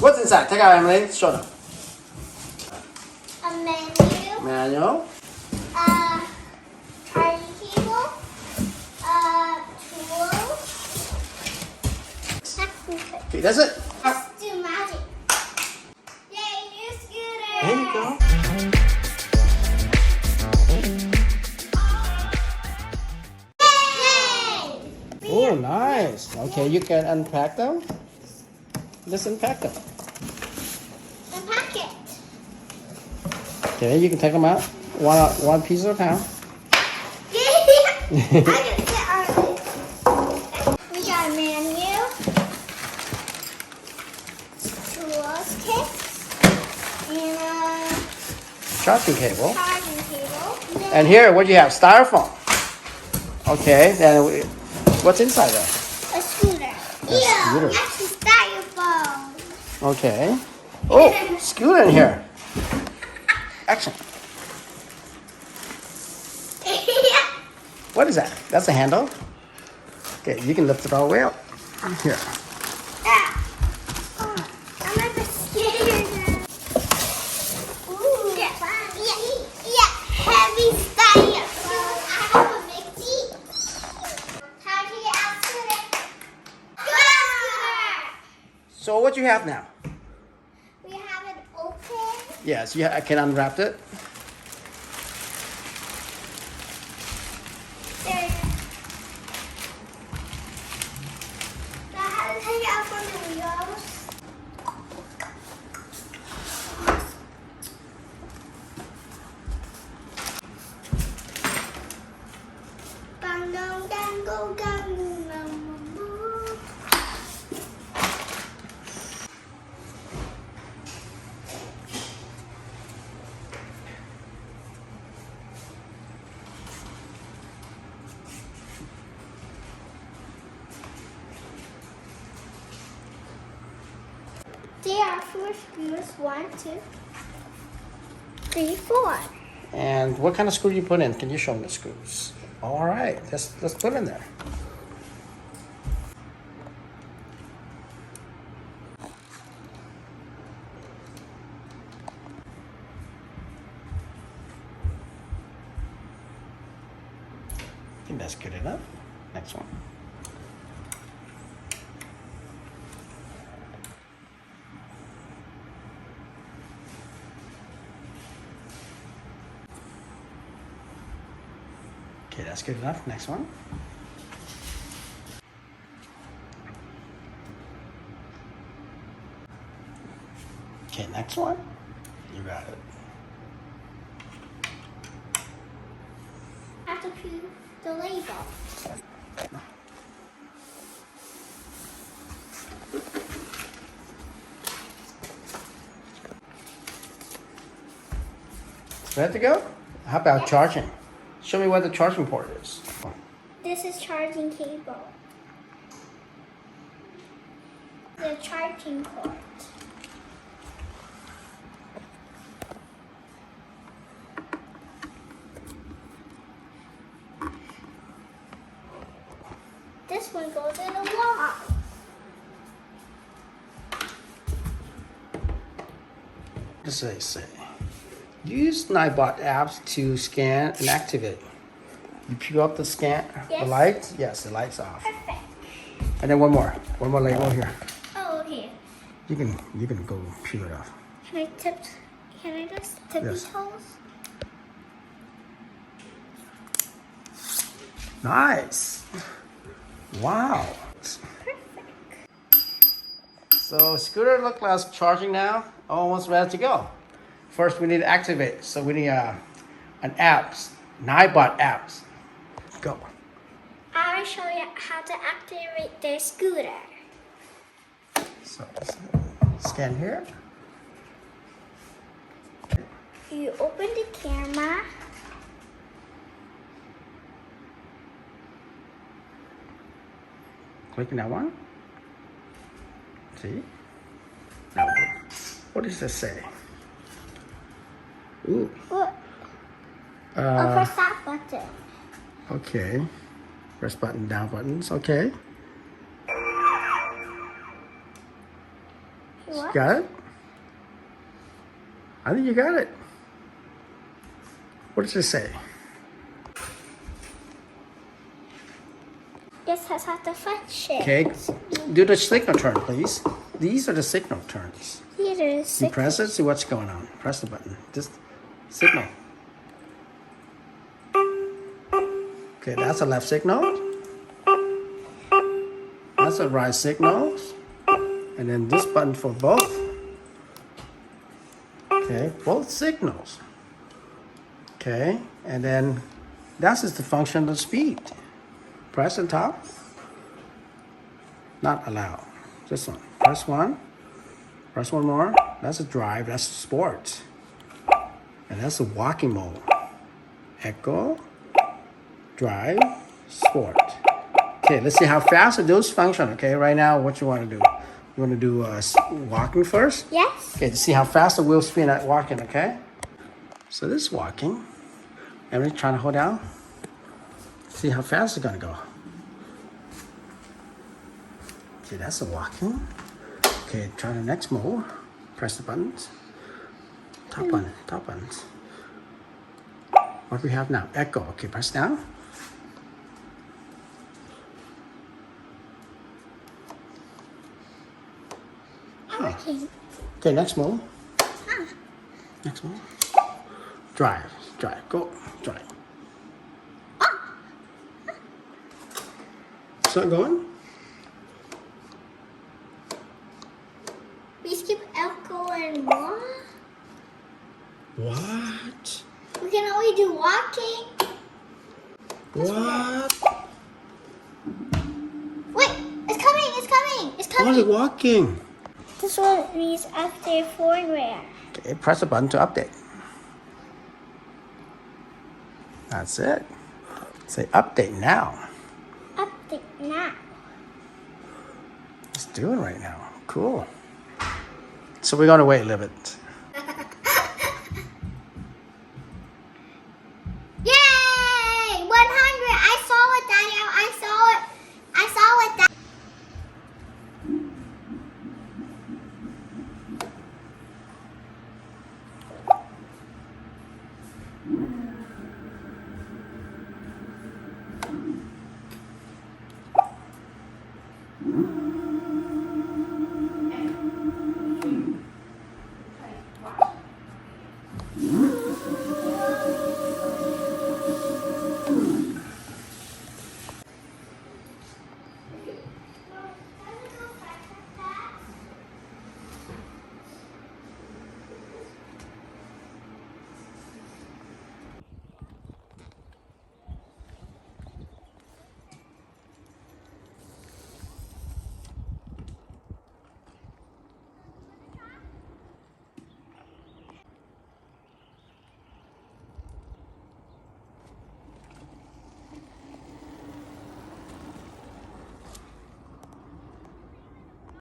What's inside? Take out, Emily. Show them. A menu. Manual. Charging cable. Tools. Okay, that's it. Let's do magic. Yay, new scooter. There you go. Yay! Oh, nice. Okay, you can unpack them. Let's unpack them. Unpack it. Okay, you can take them out. One piece at a time. I can sit on it. We got a menu. Tools kit. And a Charging cable. charging cable. And here, what do you have? Styrofoam. Okay, then what's inside there? A scooter. scooter. That's a styrofoam. Okay. Oh, scooter in here. Action. What is that? That's a handle. Okay, you can lift it all the way up. Here. I'm like a scared. Ooh. Yeah. Heavy styrofoam. I have a big teeth. How do you get out scooter? Scooter! So what you have now? We have it open. Yes, I can unwrap it. There. Now how to take it out from the wheels? Gangnam, gangnam, gangnam, boom. There are 4 screws. 1, 2, 3, 4. And what kind of screw you put in? Can you show me the screws? All right, let's put in there. I think that's good enough. Next one. Okay, that's good enough. Next one. Okay, next one. You got it. I have to put the label. Ready to go? How about charging? Show me where the charging port is. This is charging cable. The charging port. This one goes in the wall. What does they say? Use Ninebot apps to scan and activate. You pew up the scan, the Yes. light. Yes, the light's off. Perfect. And then one more label here. Oh, here. You can go peel it off. Can I just tip Yes. these holes? Nice. Wow. Perfect. So scooter look like charging now. Almost ready to go. First, we need to activate. So we need an app, Ninebot apps. Go. I will show you how to activate the scooter. So scan here. You open the camera. Click on that one. See? Now, what does this say? Ooh. Look. Press that button. Okay. Press button, down buttons. Okay. What? Got it? I think you got it. What does it say? This has had the function. Okay, do the signal turn, please. These are the signal turns. Here it is. You press it, see what's going on. Press the button. Just signal. Okay, that's a left signal. That's a right signal. And then this button for both. Okay, both signals. Okay, and then that's just the function of the speed. Press the top. Not allowed. This one. Press one. Press one more. That's a drive. That's sport. And that's a walking mode. Echo. Drive. Sport. Okay, let's see how fast those function. Okay, right now, what you want to do? You want to do walking first? Yes. Okay, to see how fast the wheel spin at walking. Okay. So this is walking. Everybody trying to hold down. See how fast it's gonna go. Okay, that's a walking. Okay, try the next mode. Press the buttons. Top button, top buttons. What do we have now? Echo. Okay, press down. Working. Okay, next mode. Next mode. Drive, drive, go, drive. It's not going? We skip echo and walk. What? We can only do walking. What? Wait, it's coming, it's coming, it's Oh, coming. they're walking. This one means update firmware. Okay, press the button to update. That's it. Say update now. Update now. It's doing right now. Cool. So we're gonna wait a little bit. Yay! 100! I saw it, Daniel. I saw it. I saw it.